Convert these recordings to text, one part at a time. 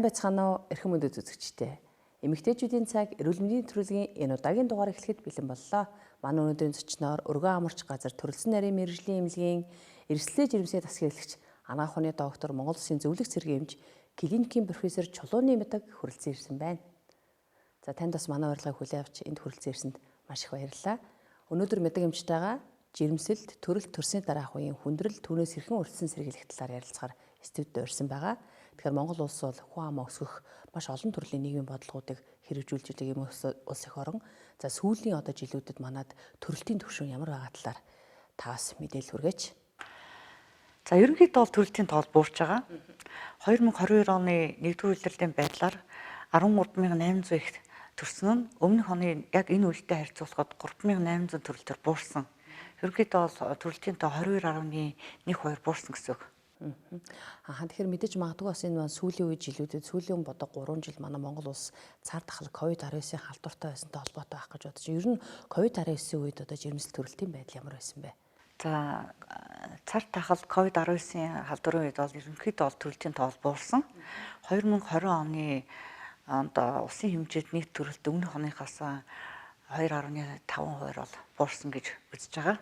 байцгаана уу эрхэм мөндөд үзэгчдээ. Эмэгтэйчүүдийн цаг эрүүл мэндийн төлөвлөгийн энэ удаагийн дугаар эхлэхэд бэлэн боллоо. Манай өнөөдрийн зочноор өргөн амарч газар төрөлсөн нарийн мэргэжлийн эмнэлгийн эрсдлээ жирэмсээ засгийн хэрэглэгч анагаах ухааны доктор Монгол Улсын зөвлөх цэргийн эмч клиникийн профессор Чулууны Мэдэг хүрэлцэн ирсэн байна. За танд бас манай урилгыг хүлээн авч энд хүрэлцэн ирсэнд маш их баярлалаа. Өнөөдөр Мэдэг эмчтэйгээ жирэмсэлд төрөлт төрсний дараах үеийн хүндрэл түүнээс хэрхэн урьдчилан сэргийлэх талаар ярилцахаар студид урьсан байгаа. Тэгэхээр Монгол улс бол хүн ам өсгөх маш олон төрлийн нийгмийн бодлогуудыг хэрэгжүүлж байгаа юм улс их орон. За сүүлийн жилүүдэд манад төрөлтийн түвшин ямар байгаа талаар таас мэдээлэл хүргээч. За ерөнхийдөө бол төрөлтийн тоол буурч байгаа. 2022 оны 1-р улирлын байдлаар 13800 их төрсөн нь өмнөх оны яг энэ үетэй харьцуулахад 3800 төрөлтөөр буурсан. Ерөнхийдөө бол төрөлтийн тоо 22.12 буурсан гэсэн үг. Тэгэхээр мэдээж магадгүй бас энэ сүүлийн үе жилүүдэд сүүлийн 3 жил манай Монгол улс цар тахал COVID-19-ийн халдвартай байсантай холбоотой байх гэж бодож. Ер нь COVID-19 үед жирэмсэл төрөлтийн байдал ямар байсан бэ? За цар тахал COVID-19-ийн халдварын үед бол ерөнхийдөө бол төрөлтийн тоол буурсан. 2020 оны улсын хэмжээнд нийт төрөлт өмнөх оныхаас 2.5% бол буурсан гэж үзэж байгаа.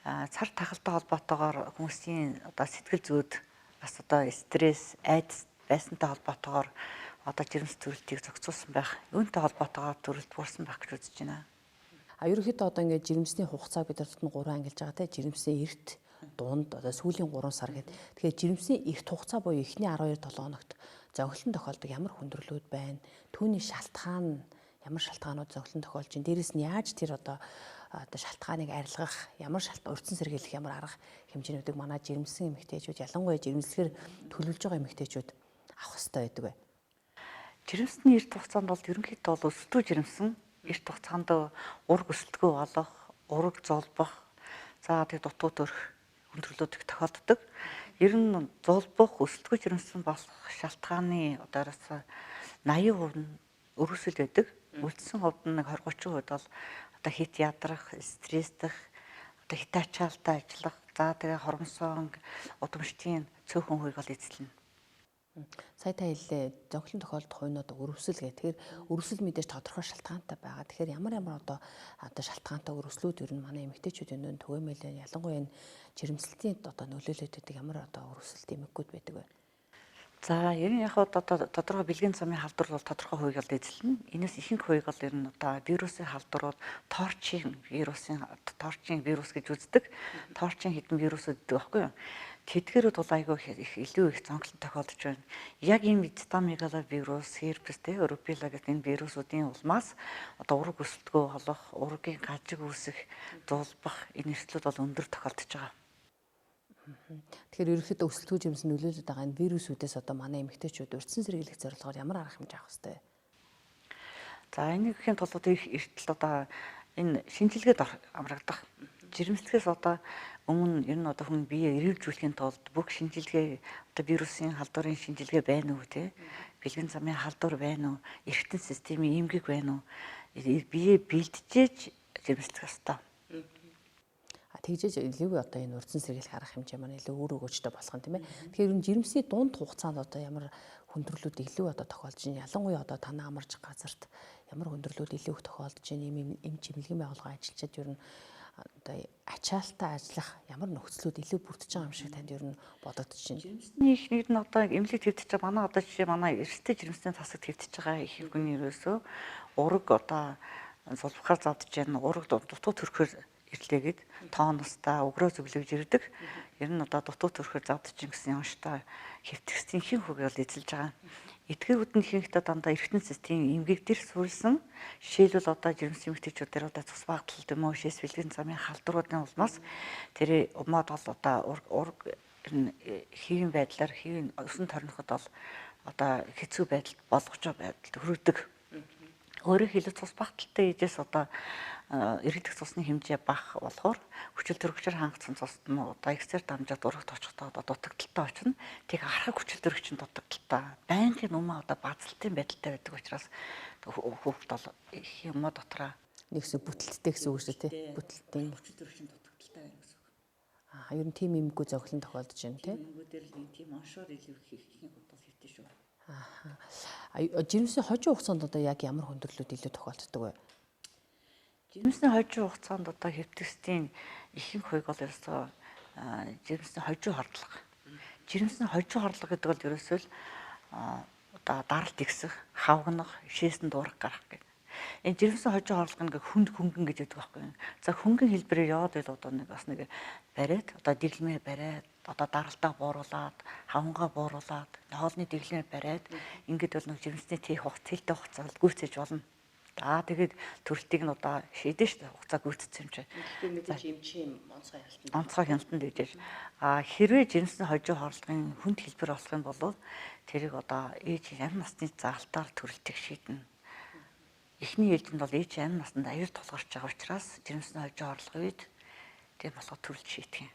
Цар тахалтай холбоотойгоор хүмүүсийн сэтгэл зүйд бас стресс, айдас байсантай холбоотойгоор жирэмс төрөлтийг зохицуулсан байх. Үүнтэй холбоотойгоор төрөлт буурсан байх гэж үзэж байна. Ерөнхийдөө ингээд жирэмсний хугацааг бид нар 3 ангилж байгаа те. Жирэмсний эрт, дунд сүүлийн 3 сар гэдэг. Тэгэхээр жирэмсний эрт хугацаа буюу эхний 12-7 хоногт зөнхлөн тохиолдог ямар хүндрэлүүд байна? Түүний шалтгаан ямар шалтгаанууд зөнхлөн тохиолж байна? Дээрээс нь яаж тэр шалтгааныг арилгах, ямар урьдчилан сэргийлэх ямар арга хэмжээнүүдийг манай жирэмсэн эмэгтэйчүүд ялангуяа жирэмслэгээр төлөвлөж байгаа эмэгтэйчүүд авах хэрэгтэй байдаг бай. Жирэмсний эрт хугацаанд бол ерөнхийдөө бол өсөлтөө жирэмсэн эрт хугацаанд ураг өсөлтгөө болох, ураг золбох, за тэг дутуу төрх хүндрэлүүд их тохиолддог. Ер нь золбох, өсөлтгөө жирэмсэн болох шалтгааны 80% нь өрөөсөл байдаг. Үлдсэн хувьд нь 20-30% бол хит ядрах, стресстэх, хит ачаалтаа ажиллах, за тэгээ хоромсон удамшдын цөөхөн хувийг бол эзэлнэ. Сая та хэллээ зөнхлөн тохиолдох хувьнууд өрөвсөл гэх. Тэгэхээр өрөвсөл мэдээж тодорхой шалтгаантай байгаа. Тэгэхээр ямар шалтгаантай өрөвслүүд ер нь манай эмэгтэйчүүдийн нүүн түгээмэл ялангуяа энэ жирэмслэлтийн нөлөөлөд байдаг ямар өрөвсөлт эмэггүүд байдаг вэ? За ер нь яг тодорхой бэлгийн замын халдвар бол тодорхой хувийг бол эзэлнэ. Энэс ихэнх хувийг бол ер нь вирусын халдварууд торчин вирус гэж үздэг. Торчин хэдэн вирусүүд гэдэг байхгүй юу? Тэдгээрүүд бол айгүй их илүү их зонхлон тохиолдож байна. Яг энэ цитомегаловирус, herpes, rubella гэх энэ вирусуудын улмаас ураг өсөлтгөө болох, ургийн гажиг үүсэх, зулбах энэ эрсдлүүд бол өндөр тохиолдож байгаа. Тэгэхээр ерөнхийдөө өсөлтгөө жирэмс нөлөөлөд байгаа энэ вирусүүдээс манай эмэгтэйчүүд урьдчилан сэргийлэх зорилгоор ямар арга хэмжээ авах ёстой вэ? За энэхийн тулд их эрсдэл энэ шинжилгээд амрагдах. Жирэмслэхээс өмнө ер нь хүн биеэ эргэлжүүлэхийн тулд бүх шинжилгээ вирусын халдварын шинжилгээ байна уу те? Бэлгэн замын халдвар байна уу? Эргэтэн системийн эмгэг байна уу? Биеэ бэлтжиж жирэмслэх ёстой. Тэгжээж илүү энэ урьдчилан сэргийлэх арга хэмжээ маань илүү өөр өгөөжтэй болох нь тийм ээ. Тэгэхээр энэ жирэмсний дунд хугацаанд ямар хүндрэлүүд илүү тохиолдож байна? Ялангуяа танаа амарч газарт ямар хүндрэлүүд илүү их тохиолдож байна? Эмч эмнэлгийн байгууллага ажилчид ер нь ачаалтаа ажиллах ямар нөхцлүүд илүү бүрдэж байгаа юм шиг танд ер нь бодогдож байна. Жирэмсний их нэг нь эмнэлэг твдэж байгаа. Манай жишээ манай эрсдэл жирэмсний тасаг твдэж байгаа их хүний ерөөсөө ураг зулбахаар завдж байна. Ураг дутуу төрөхөөр ирлээгээд тооностаа өгрөө зөвлөж ирдэг. Ер нь дутуу төрөхөөр завдж гэсэн юмштай хэвтгсийн ихэнх хувийг бол эзэлж байгаа. Эдгээрүүд нь ихэнхдээ дандаа эргэтэн системийн эмгэг дээр суурилсан. Жишээлбэл жирэмсэн эмэгтэйчүүд дээр цус багтал юм уу, шээс бэлгэн замын халдваруудын улмаас тэр умаад бол ураг хэвийн байдлаар хэвийн өсөн торноход бол хэцүү байдалд болгож байгаа байдалд хүргэдэг. Өөрөөр хэлбэл цус багталтай ээжээс иргэдэх цусны хэмжээ бага болохоор хүчил төрөгчөөр хангацсан цус нь эксер дамжаад урагт очихдоо дутагдaltaй очно. Тэг архаг хүчил төрөгчийн дутагдaltaй байнгын өмнө базалтын байдалтай байдаг учраас хүүхд бол их юм дотроо нэгс бүтэлттэй гэсэн үг шүү дээ. Бүтэлтийн хүчил төрөгчийн дутагдaltaй байна гэсэн үг. Ер нь тийм эмгэггүй зохилон тохиолдож байна тийм. Эмгэгүүдээр л тийм оншоор илүү их хувьд бол хэвтэж шүү. Жирэмсний хожим хугацаанд одоо яг ямар хүндрэлүүд илүү тохиолддог вэ? Жирэмсний хожим хугацаанд одоо хэвтэгсдийн ихэнх хувийг бол ерөөсөө жирэмсний хожим хордлого. Жирэмсний хожим хордлого гэдэг бол ерөөсөө л одоо даралт игсэх, хавгнах, шээсэн дуурах гарах гэх. Энэ жирэмсэн хожим хорлого ингээ хүнд хөнгөн гэж яддаг байхгүй юу. За хөнгөн хэлбэрээр яваад байл одоо нэг бас нэг бариад одоо дэглэмээ бариад одоо даралтаа бууруулад хавнгаа бууруулад хоолны дэглэмээ бариад ингээд бол нэг жирэмсний тийх хугацаатай хугацаанд гүйцээж болно. За тэгээд төрөлтийг нь одоо шийдэн шүү дээ хугацаа гүйцэтсэн юм чи. Тэгэхээр мэдээж эмчийн онцгой онцгой хяналтанд дэжээж хэрвээ жирэмсний хожим хорлогын хүнд хэлбэр болох юм бол тэрийг одоо ээж амь насны заалтаар төрөлтийг шийднэ. Эхний ээлжинд бол ээж амь наснд аюул тулгарч байгаа учраас жирэмсний хожим хорлогын үед тийм болохоо төрөлт шийдэх юм.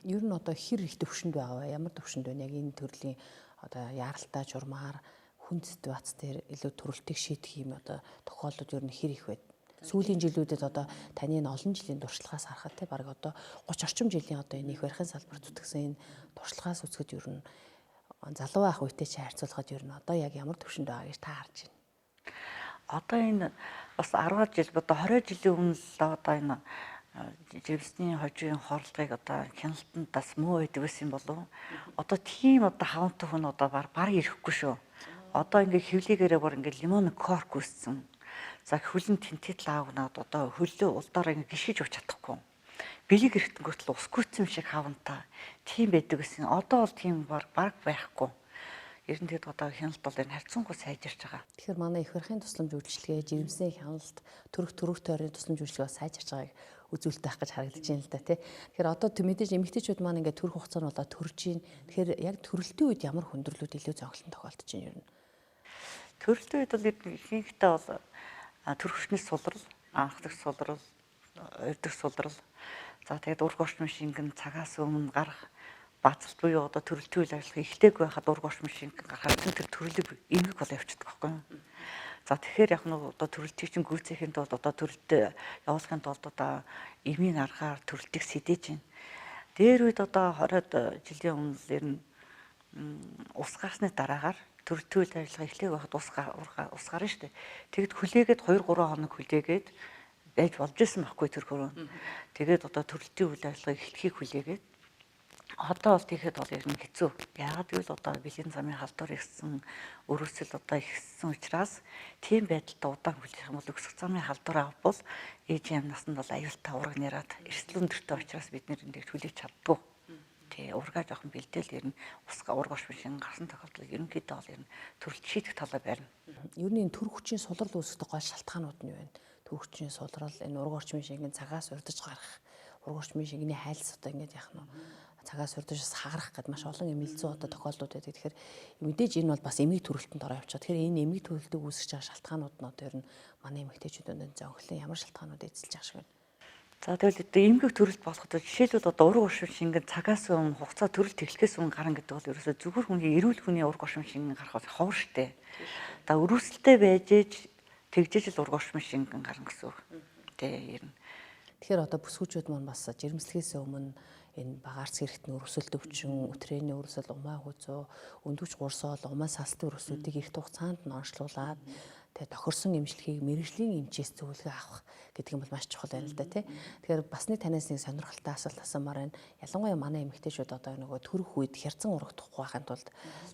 Ер нь одоо хэр их төвшөнд байгаа вэ? Ямар төвшөнд вэ? Яг энэ төрлийн одоо яаралтай журмаар хүн ситуац дээр илүү төрөлтийг шийдэх юм одоо тохиолдол ер нь хэр их вэ? Сүүлийн жилүүдэд одоо таны энэ олон жилийн туршлагаас харахад те баг одоо 30 орчим жилийн одоо энэ их барихын салбарт зүтгэсэн энэ туршлагаас үзэхэд ер нь залуу ах үетэй чи харьцуулахад ер нь одоо яг ямар төвшөнд байгаа гэж та харж байна? Одоо энэ бас 10 жил одоо 20 жилийн өмнө л одоо энэ жирэмсний хожим хорлогыг одоо хяналтанд бас муу байдаг байсан болов. Одоо тийм одоо хавантай хүн одоо баг ирэхгүй шүү. Одоо ингээ хөвлийгээрээ бүр ингээ лимон корк үүссэн. За хөлн тэнтэт лаавнаад одоо хөлөө улдаараа ингээ гიშгэж ууч чадахгүй. Бэлэг эрэхтэнгүүтэл ус гүйцэн шиг хавантай. Тийм байдаг гэсэн. Одоо бол тийм баг байхгүй. Ер нь тэгэд одоо хяналт бол энэ харьцангуй сайжирч байгаа. Тэгэхээр манай их барихын тусламж үйлчилгээ, жирэмсний хяналт, төрөх тойрны тусламж үйлчилгээ сайжирч байгааг үзүүлэлт байх гэж харагдаж байна л да тий. Тэгэхээр одоо мэдээж эмэгтэйчүүд маань ингээд төрөх хугацаа нь болоо төрж гин. Тэгэхээр яг төрөлтийн үед ямар хүндрэлүүд илүү зөглөн тохиолдож байна ер нь? Төрөлтийн үед бол ихэнхдээ бол төрөвчнээс сулрал, анх дэх сулрал, хоёр дэх сулрал. За тэгээд ург орчмын шингэн цагаас өмнө гарах бацалт буюу одоо төрөлтийн үйл ажиллагаа ихтэйг байхад ург орчмын шингэн гарахад тэр төрөлийг эмгэг бол явчихдаг байхгүй юу? За тэгэхээр яг нь одоо төрөлтийг чинь гүйцэхийн тулд одоо төрөлтөд явуулахын тулд одоо эмийн аргаар төрөлтийг сэдэж байна. Дээр үед одоо 20 жилийн өмнө ер нь ус гарсны дараагаар төрөлтийн үйл ажиллагаа эхлэх байхад ус гарна шүү дээ. Тэгэд хүлээгээд 2-3 хоног хүлээгээд байж болж исэн байхгүй тэр хөрөө. Тэгээд одоо төрөлтийн үйл ажиллагаа эхлэхийг хүлээгээд одоо бол тэгэхэд бол ер нь хэцүү. Яагаад гэвэл одоо бэлгийн замын халдвар ихсэн, өрөөсөл одоо ихсэн учраас тийм байдалтай удаан хүлээх юм бол өсөх замын халдвар авбал ээжийн насанд бол аюултай ураг нэраад эрсдэл өндөртэй учраас бид нэр энэ хүлээж чаддгүй. Тий ургаа жоохон бэлдээл ер нь ураг оршин шин гарсан тохиолдол ерөнхийдөө бол ер нь төрөлт шийдэх талаа байна. Ер нь энэ төрөх хүчийн сулрал үүсгэх гол шалтгаанууд нь юу вэ? Төрөх хүчийн сулрал энэ ураг орчмын шингэн цагаас урдж гарах, ураг орчмын шингэний хайлс одоо ингэж яах нь цагаас урдж хагарах гэд маш олон эмэлзүү одоо тохиолдлууд байдаг. Тэгэхээр мэдээж энэ бол бас эмэг төрөлтөнд ороо явчихад. Тэгэхээр энэ эмэг төрөлтөд үүсгэж байгаа шалтгаанууд нь одоо ер нь манай эмэгтэйчүүдэд зөнхлөн ямар шалтгаанууд эзэлж байгаа шиг байна. За тэгвэл одоо эмгэг төрөлт болоход жишээлбэл одоо ураг оршин шингэн цагаас өмнө хугацаа төрөлт эхлэхээс өмнө гарна гэдэг бол ерөөсөө зүгээр хүний эрүүл хүний ураг оршин шингэн гарах бол ховор штэ. За өрөөсөлтэй байж ээж тэгжээж л ураг оршин шингэн гарна гэсэн үг. Тэ ер нь. Тэгэхээр одоо бүсгүүчүүд маань бас жирэмслэхээс өмнө энэ багаарц хэрэгтний өрсөлд өвчин, өтрээний өрсөл, умаа хүзөө, өндөвч гурсоол, умаа салтын өрсөлдийг эрт хугацаанд нь онцлуулад тэгээ тохирсон эмчилгээг мэрэгжлийн эмчээс зөвлөгөө авах гэдэг юм бол маш чухал байна л да тий. Тэгэхээр бас нэг танаас нэг сонирхолтой асуулт асуумаар байна. Ялангуяа манай эмэгтэйчүүд одоо нөгөө төрөх үед хярцан урагдахгүй байхын тулд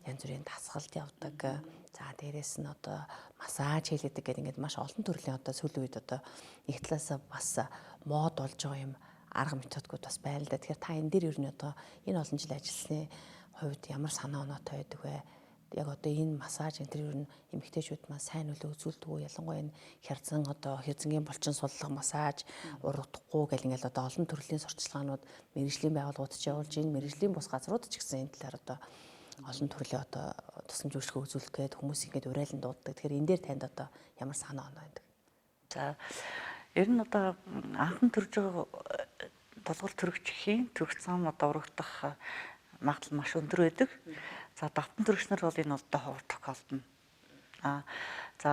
янз бүрийн дасгалт явдаг. За дээрэс нь одоо массаж хийлээдэг гэдэг ингээд маш олон төрлийн одоо сүүлийн үед одоо нэг талаасаа бас мод болж байгаа юм арга методикуд бас байна л да. Тэгэхээр та энэ дээр ер нь одоо энэ олон жил ажилласны хувьд ямар санаа оноотой байдаг вэ? Яг одоо энэ массаж энэ төр ер нь эмэгтэйчүүд маань сайн нөлөө үзүүлдэг үү? Ялангуяа энэ хязан одоо хязангийн булчин суллах массаж урагдахгүй гэл ингээл одоо олон төрлийн сурталчилгаанууд мэрэгжлийн байгууллагууд ч явуулж байна. Мэрэгжлийн бус газрууд ч гэсэн энэ талаар одоо олон төрлийн одоо тусламж үйлчилгээ үзүүлэх гээд хүмүүс ингээд урайлан дууддаг. Тэгэхээр энэ дээр танд одоо ямар санаа оноо байдаг? За ер нь одоо анхан төрж байгаа тулгуур төрөгчхийн төрөх зам одоо урагдах магадлал маш өндөр байдаг. За давтан төрөгчнөр бол энэ одоо ховор тохиолдно. За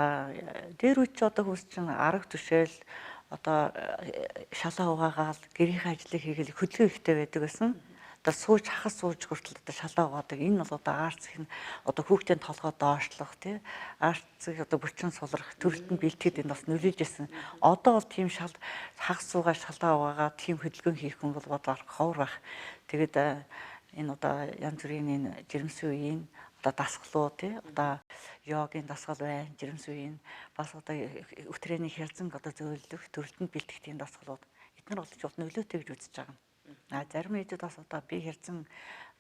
дээр үуч одоо хүмүүс чинь арга түшээл одоо шалаа угаагаал гэрийн ажлыг хийгээл хөдөлгөөн ихтэй байдаг гэсэн. одоо сууж хахас сууж хүртэл одоо шалаа угаадаг. Энэ бол одоо арцх нь одоо хүүхдийн толгой доошлох тий арцх одоо бүчин сулрах төрөлд нь бэлтгэхэд энэ бас нөлөөлж ирсэн. Одоо бол тийм хагас суугаа шалаа угаагаа тийм хөдөлгөөн хийх хүн бол бодвол ховор байх. Тэгээд энэ одоо янз бүрийн энэ жирэмсэн үеийн одоо дасгалуу тий одоо йогийн дасгал байна, жирэмсэн үеийн бас одоо өтрээний хязан одоо зөөлөх төрөлд нь бэлтгэх тийм дасгалууд эдгээр бол нөлөөтэй гэж үзэж байгаа юм. Зарим хэдүүд бас одоо би хэрзэн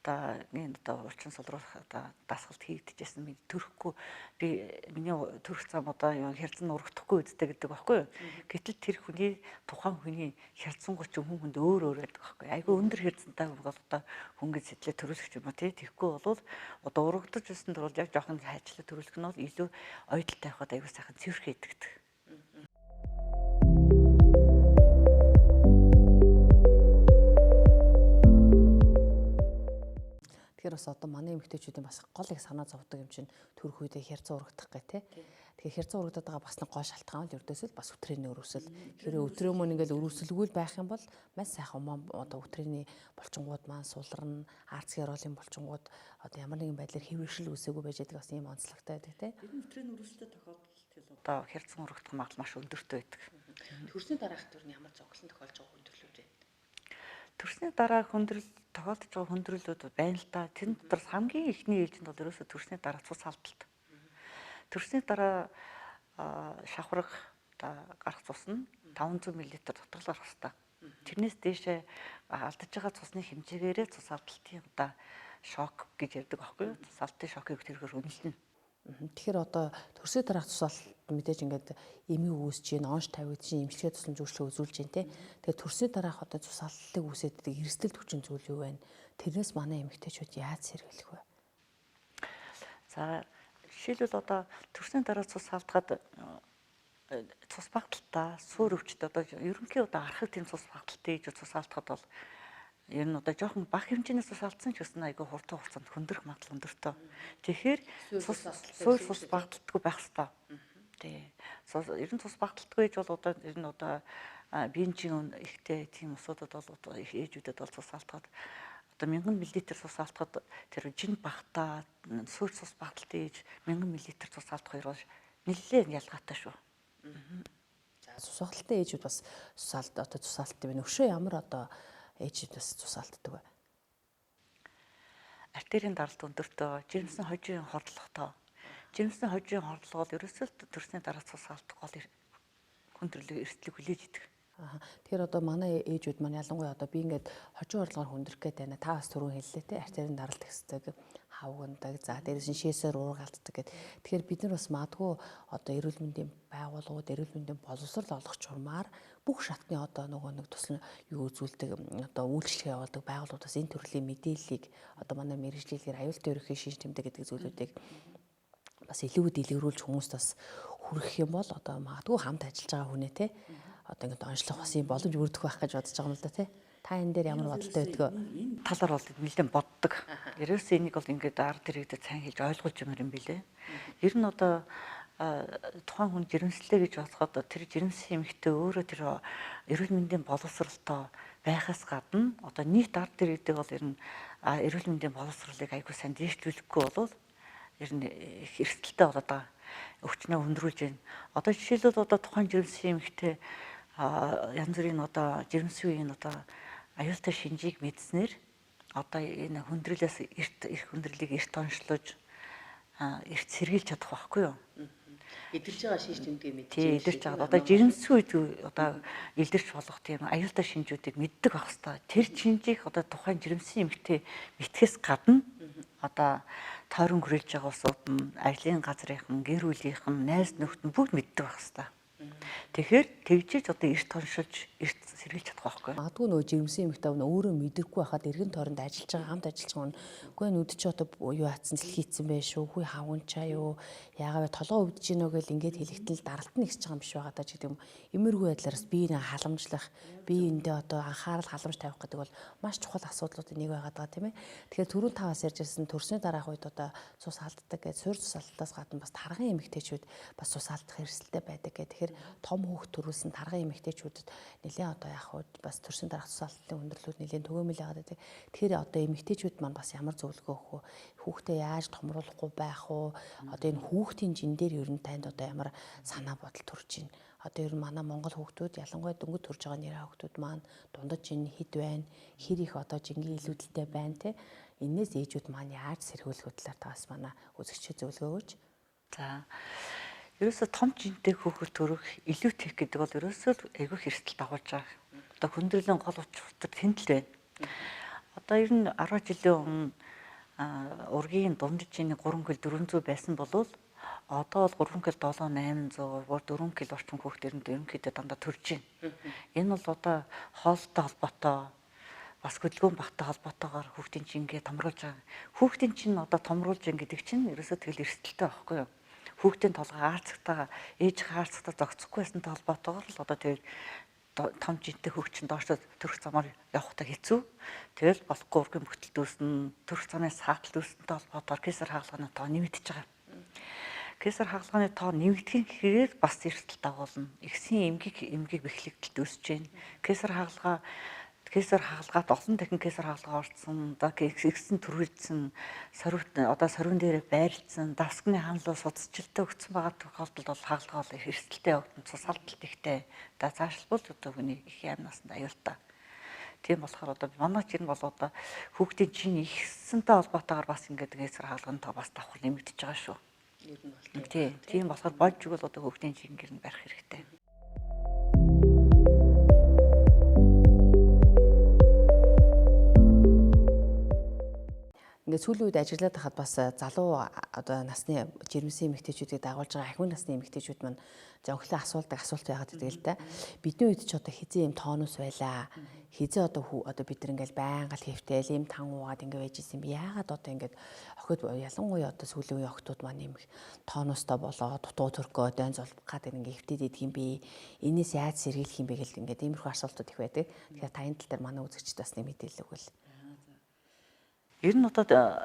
одоо энэ одоо урчин сулруулах одоо дасгалт хийгдэжсэн би төрөхгүй би миний төрөх зам одоо хэрзэн урагдахгүй үдтэй гэдэг багхгүй юу. Гэтэл тэр хүний тухайн хүний хэрзэнгуй ч хүнд өөр байдаг багхгүй. Айгүй өндөр хэрзэнтэй бол одоо хөнгөн сэтлээ төрүүлэх юм ба тэгэхгүй бол одоо урагдаж байсан бол яг жоохон хайчлаа төрүүлэх нь бол илүү ойдолтой байхад айгүй сайхан цэвэрхэн идэгдэг. Тэгэхээр бас одоо манай эмэгтэйчүүдийн бас гол их санаа зовдөг юм чинь төрөх үедээ хэрцэн урагдах гэх тий. Тэгэхээр хэрцэн урагдаад байгаа бас нэг гол шалтгаан нь ердөөсөө бас өтрээний өрөвсөл. Тэгэхээр өтрөө мөн ингээл өрөвсөлгүй байх юм бол маш сайхан одоо өтрээний булчингууд маань сулрна, арц гэролын булчингууд одоо ямар нэгэн байдлаар хэвэршил үүсээгүй байж байгаа бас ийм онцлогтой байдаг тий. Тэр нь өтрээний өрөвсөлтэй тохиолдолд одоо хэрцэн урагдах магадлал маш өндөртэй байдаг. Төрсний дараах төрний ямар зовлон тохиолж байгаа хүндрэлүүд вэ? Төрсний дараа хөндрөл тохиолдож байгаа хөндрөлүүд байна л да. Тэрэн дотор хамгийн ихний ээлжинд бол ерөөсө төрсний дараа цус алдалт. Төрсний дараа шавхрах гарах цус нь 500 мл дотор л гарах хэрэгтэй. Тэрнээс дээшээ алдаж байгаа цусны хэмжээгээрээ цус алдалтын одоо шок гэж ярьдаг аахгүй юу? Цус алдалтын шокыг тэрхээр үнэлнэ. Тэгэхээр одоо төрсний дараах цус мэдээж ингээд эми үүсэж гин онш тавигдж гин эмчилгээ тусламж үйлчлэг үзүүлж гин тий. Тэгэхээр төрсний дараах одоо цус алдалтыг үүсгэдэг эрсдэл хүчин зүйл юу вэ? Тэрнээс манай эмэгтэйчүүд яаж сэргийлэх вэ? За жишээлбэл одоо төрсний дараа цус алдахад цус багталтаа суур өвчт одоо ерөнхий одоо архив тийм цус багталтай ээж цус алдахад бол ер нь одоо жоохон бага хэмжээний цус алдсан ч гэсэн айгүй хурдан хугацаанд хөндрөх магадлал өндөртэй. Тэгэхээр суур цус багталтгүй байх хэрэгтэй. Тий. Ер нь цус багталтгүй ээж бол одоо ер нь одоо биенжийн ихтэй тийм усуудад бол одоо ээжүүдэд бол цус алдахад одоо 1000 мл цус алдахад тэр жин багтаа суур цус багталтай ээж 1000 мл цус алдах хоёр бол нэлээд ялгаатай шүү. За цус багталтай ээжүүд бас одоо цус алддаг байна. Өшөө ямар одоо ээжүүд бас цус алддаг вэ? Артерийн даралт өндөртөө, жирэмсэн хожийн хордлоготой. Жирэмсэн хожийн хордлого бол ерөөсөө төрсний дараа цус алдах гол хүндрэлийг эрсдлийг хүлээж идэг. Тэгэхээр одоо манай ээжүүд маань ялангуяа одоо би ингээд хожим орлогоор хүндрэх гээд байна. Та бас түрүүн хэллээ те артерийн даралт гэсдэг хавгандаг. За дээрээс нь шээсээр уурга алддаг гэд. Тэгэхээр бид нар бас магадгүй одоо эрүүл мэндийн байгууллагууд, эрүүл мэндийн боловсрол олох чурмаар бүх шатны одоо нөгөө нэг тусал юу үзүүлдэг одоо үйлчлэг явуулдаг байгууллагуудаас энэ төрлийн мэдээллийг одоо манай мэрэгжлэлээр аюултай ерөнхий шинж тэмдэг гэдэг зүйлүүдийг бас илүү дэлгэрүүлж хүмүүст бас хүргэх юм бол одоо магадгүй хамт ажиллаж байгаа хүнээ те одоо ингээд онцлох бас юм боломж бүрдэх байх гэж бодож байгаа юм л да тий. Та энэ дээр ямар бодолтой байдг вэ? Энэ талаар бол нэлээд боддог. Ерөөсөө энийг бол ингээд ард иргэдэд сайн хэлж ойлгуулж юм билээ. Ер нь одоо тухайн хүн жирэмслээ гэж бодоход тэр жирэмсэн эмэгтэй өөрөө тэр эрүүл мэндийн боловсролтой байхаас гадна одоо нийт ард иргэдэг бол ер нь эрүүл мэндийн боловсролыг аягүй сайн дээшлүүлэхгүй бол ер нь их эрсдэлтэй болоод байгаа. Өвчнөө өндрүүлж байна. Одоо жишээлбэл одоо тухайн жирэмсэн эмэгтэй янз бүрийн одоо жирэмсэн үеийн одоо аюултай шинжийг мэдснээр одоо энэ хөндрөлөөс эрт хөндрөлийг эрт онцлож эрт сэргийлж чадах байхгүй юу? Эдэрж байгаа шинж тэмдгээ мэдчихэж. Тий, эдэрж байгаа. Одоо жирэмсэн үед одоо илэрч болох тийм аюултай шинжүүдийг мэддэг байх хэвээр. Тэр шинжийг одоо тухайн жирэмсэн эмэгтэй мэдхээс гадна одоо тойрон хүрээлж байгаа усууд нь ажлын газрынхан, гэр бүлийнхэн, найз нөхд нь бүгд мэддэг байх хэвээр. Тэгэхээр тэгжиж одоо эрт оншилж эрт сэргийлж чадах байхгүй. Магадгүй нөгөө жирэмсэн эмэгтэй өөрөө мэдэрхгүй байхад эргэн тойронд ажиллаж байгаа хамт ажиллаж байгаа нь үгүй нүд чи одоо юу хатсан хийцэн байх шүү. Үгүй хавганчаа юу. Яагаад толгоо өвдөж гинөө гэл ингээд хэлэхдээ даралт нь ихсэж байгаа юм биш байгаа даа ч гэдэг юм. Эмэргүй байдлаараас биеийг халамжлах, биеиндээ одоо анхаарал халамж тавих гэдэг бол маш чухал асуудлуудын нэг байгаад байгаа тийм ээ. Тэгэхээр түрүүн таваас ярьж ирсэн төрсний дараах үед одоо цус алддаг гэж суурь цус алдтаас гадна бас тарган эмэгтэйчүүд бас цус алдах эрсдэлтэй байдаг гэх. Тэгэхээр Тэгэхээр том хүүхд төрүүлсэн тарган эмэгтэйчүүдэд нэлээд одоо яг хуу бас төрсөн дараах тусаалтын өндөрлүүд нэлээд төгөөмөл байгаа гэдэг. Тэгэхээр одоо эмэгтэйчүүд маань бас ямар зөвлөгөө өгөх вэ? Хүүхдээ яаж томруулахгүй байх вэ? Одоо энэ хүүхдийн жин дээр ер нь танд одоо ямар санаа бодол төрж байна? Одоо ер нь манай Монгол хүүхдүүд ялангуяа дөнгөж төрж байгаа нэрээ хүүхдүүд маань дундаж жин хэд байна? Хэр их одоо жингийн илүүдэлтэй байна те? Энээс ээжүүд маань яаж сэргийлэх талаар та бас манай үзэгчид зөвлөгөө өгөөч. За. Ерөөсө том жинтэй хүүхэд төрөх илүү тех гэдэг бол ерөөсөө айгүй хэрсэлт дагуулж байгаа. Одоо хүндрэлийн гол учир тэнд л байна. Одоо ер нь 10 жилийн өмнө ургийн дундаж жины 3 кг 400 байсан болвол одоо бол 3 кг 7 800 4 кг орчим хүүхдэр нь ерөнхийдөө дандаа төрж байна. Энэ бол одоо хоолтой холбоотой бас хөдөлгөөн багтай холбоотойгоор хүүхдийн жингээ томруулж байгаа. Хүүхдийн чин одоо томруулж ин гэдэг чинь ерөөсөө тэгэл эрсдэлтэй байхгүй юу? Хүүхдийн толгой аарцагтаа ээж хаарцагтаа зогцохгүй байсантай холбоотойгоор л одоо тэгэл том жинтэй хүүхд чинь доошоо төрөх замаар явахтаа хэцүү. Тэгэл болохгүй ургийн бүтэл дүүснэ, төрөх замын саатал дүүснэнтэй холбоотойгоор кесар хагалгааны тоо нэмэгдэж байгаа. Кесар хагалгааны тоо нэмэгдэхин хэрээр бас эрсдэл дагуулна. Ихсийн эмгэг бэхлэгдэлт үүсэж байна. Кесар хагалгаад олон дахин кесар хагалгаа орцсон, одоо ихсэн төрүүлсэн, сорвин дээр байрлцсан, давсганы ханлуу судасжилтаа өгсөн байгаа тохиолдолд бол хагалгаа бол эрсдэлтэй явагдсан, цусалталт ихтэй. За цаашлбал одоо хүний их яамнасанд аюултай. Тийм болохоор одоо манай чинь бол одоо хүүхдийн чинь ихсэнтэй холбоотойгоор бас ингээд кесар хагалгааны тоо бас давхар нэмэгдэж байгаа шүү. Ер нь бол тийм болохоор болж игэл одоо хүүхдийн чинь гэр нь барих хэрэгтэй. Ингээд сүүлийн үед ажиллаад байхад бас залуу одоо насны жирэмсэн эмэгтэйчүүдийг дагуулж байгаа ахиун насны эмэгтэйчүүд маань зөнхлөө асуулт байгаад байдаг л да. Бидний үед ч одоо хизээ юм тоонус байлаа. Хизээ одоо бид нар ингээл байнга л хэвтэл юм тан уугаад ингээ байж исэн би. Яагаад одоо ингээд охид ялангуяа одоо сүүлийн үеийн охтууд маань нэмэх тоонустай болоо дутуу төркөө дайн золбох гэдэг ингээ хэвтээд идэх юм би. Энээс яаж сэргийлэх юм бэ гэл ингээд иймэрхүү асуултууд их байдаг. Тэгэхээр таны тал дээр манай үзэгчд бас нэг мэдээлэл өгвөл. Ер нь одоо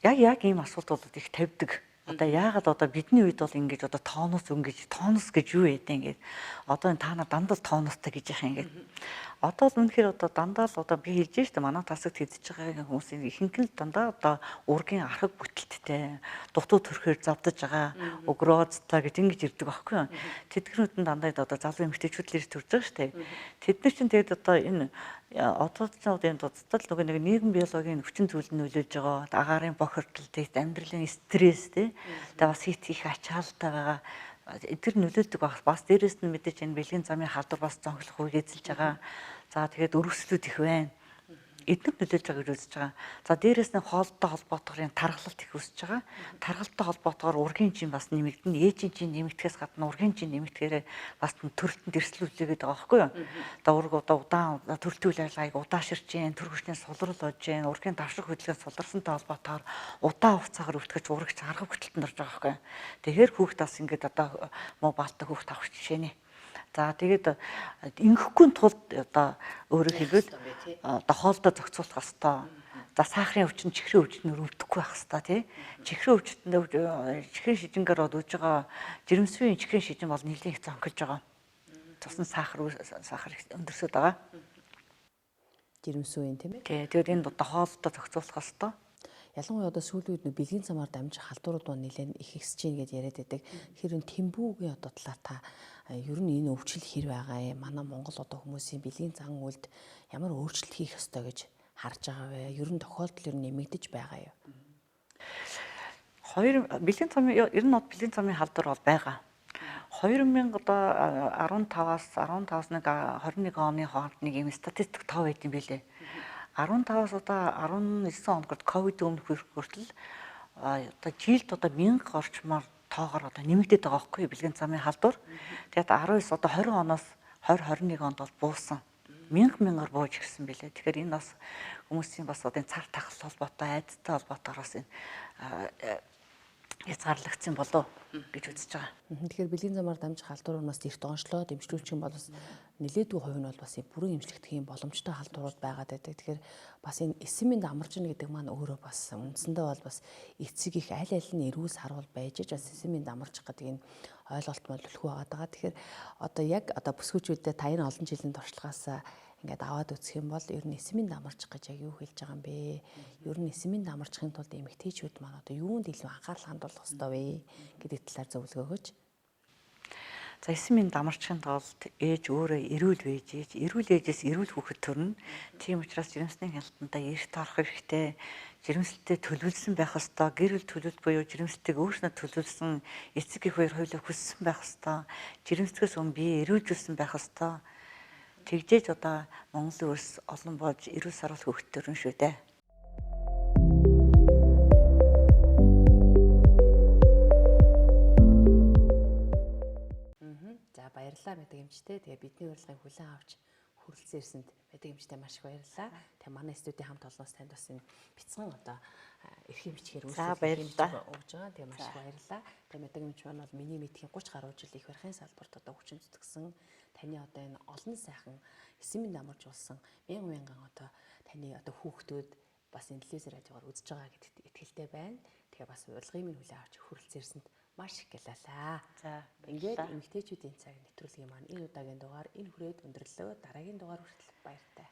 яг ийм асуудал бол их тавьдаг. Одоо яагаад одоо бидний үед бол ингэж одоо тоонус гэж юу яадаг ингээд одоо энэ та нар дандаа тоонустай гэж яхаа ингээд одоо л үнэхээр одоо дандаа л одоо би хэлж штэ манай тасагт хэдэж байгаа хүмүүсийн ихэнх нь дандаа одоо ургийн архаг бүтэлттэй дутуу төрхөөр завдаж байгаа өгрөөцтой гэж ингэж ирдэг байхгүй юу. Тэдгэрүүд нь дандаа одоо залуу эмэгтэйчүүд л ирж төрж байгаа штэ. Тэд нар чинь тэгээд одоо энэ одоо ч энэ дуцтал нэг нийгэм биологийн хүчин зүйл нь нөлөөлж байгаа агаарын бохирдол амьдралын стресс тэгээ бас хит их ачаалттай байгаа эдгээр нөлөөлдөг баг бас дээрэс нь мэдээж энэ бэлгийн замын халдвар бас зонхлох үйл эзэлж байгаа. За тэгээд өргөслүүд их байна. Эдгээр нөлөөлж байгаа гэж үзэж байгаа. За дээрэс нь хоолтой холбоотойгоор тархалт их өсөж байгаа. Тархалтай холбоотойгоор ургийн жин бас нэмэгдэнэ. Ээжийн жин нэмэгдэхээс гадна ургийн жин нэмэгдэхээр бас төрөлтөнд эрсдлүүлээд байгаа байхгүй юу? Одоо ург удаан төрөлтийн үйл ажиллагааг удааширч जैन, төр хүчний сулрал болж जैन, ургийн давшрах хөдөлгөөнд суларсантай холбоотойгоор удаан хугацаагаар өвтгөж урагч арга хөтөлтөнд орж байгаа байхгүй юу? Тэгэхээр хүүхд бас ингээд одоо муу баалтай хүүхд авах жишээ нэ. За тэгээд ингэхгүй тулд одоо өөрөөр хэлбэл одоо хоолтой зохицуулах хэвээр. За сахарын өвчин, чихрийн өвчнөр өвдөхгүй байх хэвээр тий. Чихрийн өвчтөнд чихрийн шижингээр бол үүж байгаа жирэмсвийн чихрийн шижин бол нэлээд их зонхилж байгаа. Тусан сахар өндөрсөд байгаа. Жирэмсвийн тийм ээ. Тий. Тэгээд энэ одоо хоолтой зохицуулах хэвээр. Ялангуяа одоо сүүлийн үед бэлгийн замаар дамжих халдварууд маань нэлээд их ихсэж байна гэж яриад байдаг. Тэгэхээр энэ тэмбүүгийн одоо талаар та ер нь энэ өвчлөл хэр байгаа юм? Манай Монгол одоо хүмүүсийн бэлгийн зан үйлд ямар өөрчлөлт хийх ёстой гэж харж байгаа вэ? Ер нь тохиолдол ер нь нэмэгдэж байгаа юу? Бэлгийн замын халдвар бол байгаа. 2015-аас 21 оны хооронд нэг юм статистик тоо байд юм билээ. 15-аас одоо 19 онд ковид өмнөх хүртэл одоо жилд одоо 1000 орчмоор тоогоор одоо нэмэгдээд байгаа байхгүй бэлгийн замын халдвар. Тэгээд 19 одоо 20 оноос 2021 онд бол буусан. 1000-аар бууж ирсэн билээ. Тэгэхээр энэ бас хүмүүсийн бас одоо цар тахал холбоотой, айдастай холбоотойгоос энэ хязгаарлагдсан болов гэж үзэж байгаа. Тэгэхээр бэлгийн замаар дамжих халдварууд бас эрт онцлоод эмчилүүлчих юм бол бас нэлээдгүй хувь нь бол бас бүрэн эмчлэгдэх юм боломжтой халдварууд байгаад байдаг. Тэгэхээр бас энэ эсэмэнд амарч ийн гэдэг маань өөрөө бас үндсэндээ бол бас эцэг их аль аль нь эрүүл сарвал байж бас эсэмэнд амарч гэдэг энэ ойлголт бол үлэхгүй байгаа. Тэгэхээр одоо яг одоо бүсгүүчүүдэд та энэ олон жилийн туршлагаас ингээд аваад үзэх юм бол ер нь эсмийн дамарч гэж яг юу хэлж байгаа юм бэ? Ер нь эсмийн дамарчхын тулд эмэгтэйчүүд маань одоо юунд илүү анхаарал хандуулах ёстой вэ гэдэг талаар зөвлөгөө өгөөч. За эсмийн дамарчхын тулд ээж өөрөө эрүүл байж ээж, эрүүл ээжээс эрүүл хүүхэд төрнө. Тийм учраас жирэмсний хяналтандаа эрт орох хэрэгтэй. Жирэмслэлтэд төлөвлөсөн байх ёстой. Гэр бүл төлөвлөлт буюу жирэмслэлтийг өөрснөө төлөвлөсөн эцэг эх хоёр хоёулаа хүссэн байх ёстой. Жирэмслэхээс өмнө бие эрүүлжүүлсэн байх ёстой. Тэгжээж одоо Монголын өрс олон болж эрүүл сарвал хүүхэд төрнө шүү дээ. За баярлалаа мэдэг эмчтэй. Тэгээ бидний урилгыг хүлээн авч хүрэлцэн ирсэнд мэдэг эмчтэй маш их баярлалаа. Тэгээ манай студийн хамт олноос танд бас энэ бяцхан одоо эрхэм бичгээр өгж байгаа. Тэгээ маш их баярлалаа. Тэгээ мэдэг эмч маань бол миний мэдхийн 30 гаруй жил их барихын салбарт одоо хүчин зүтгэсэн таны одоо энэ олон сайхан эсмийн дамарч болсон мянган одоо таны одоо хүүхдүүд бас энэ телевизээр хажуугаар үзэж байгаа гэдэгт итгэлтэй байна. Тэгээ бас урилгыг минь хүлээн авч хүрэлцэн ирсэнд маш их гэлалаа. За ингээд эмэгтэйчүүдийн цаг нэвтрүүлгийн маань энэ удаагийн дугаар энэ хүрээд өндөрлөө. Дараагийн дугаар хүртэл баяртай.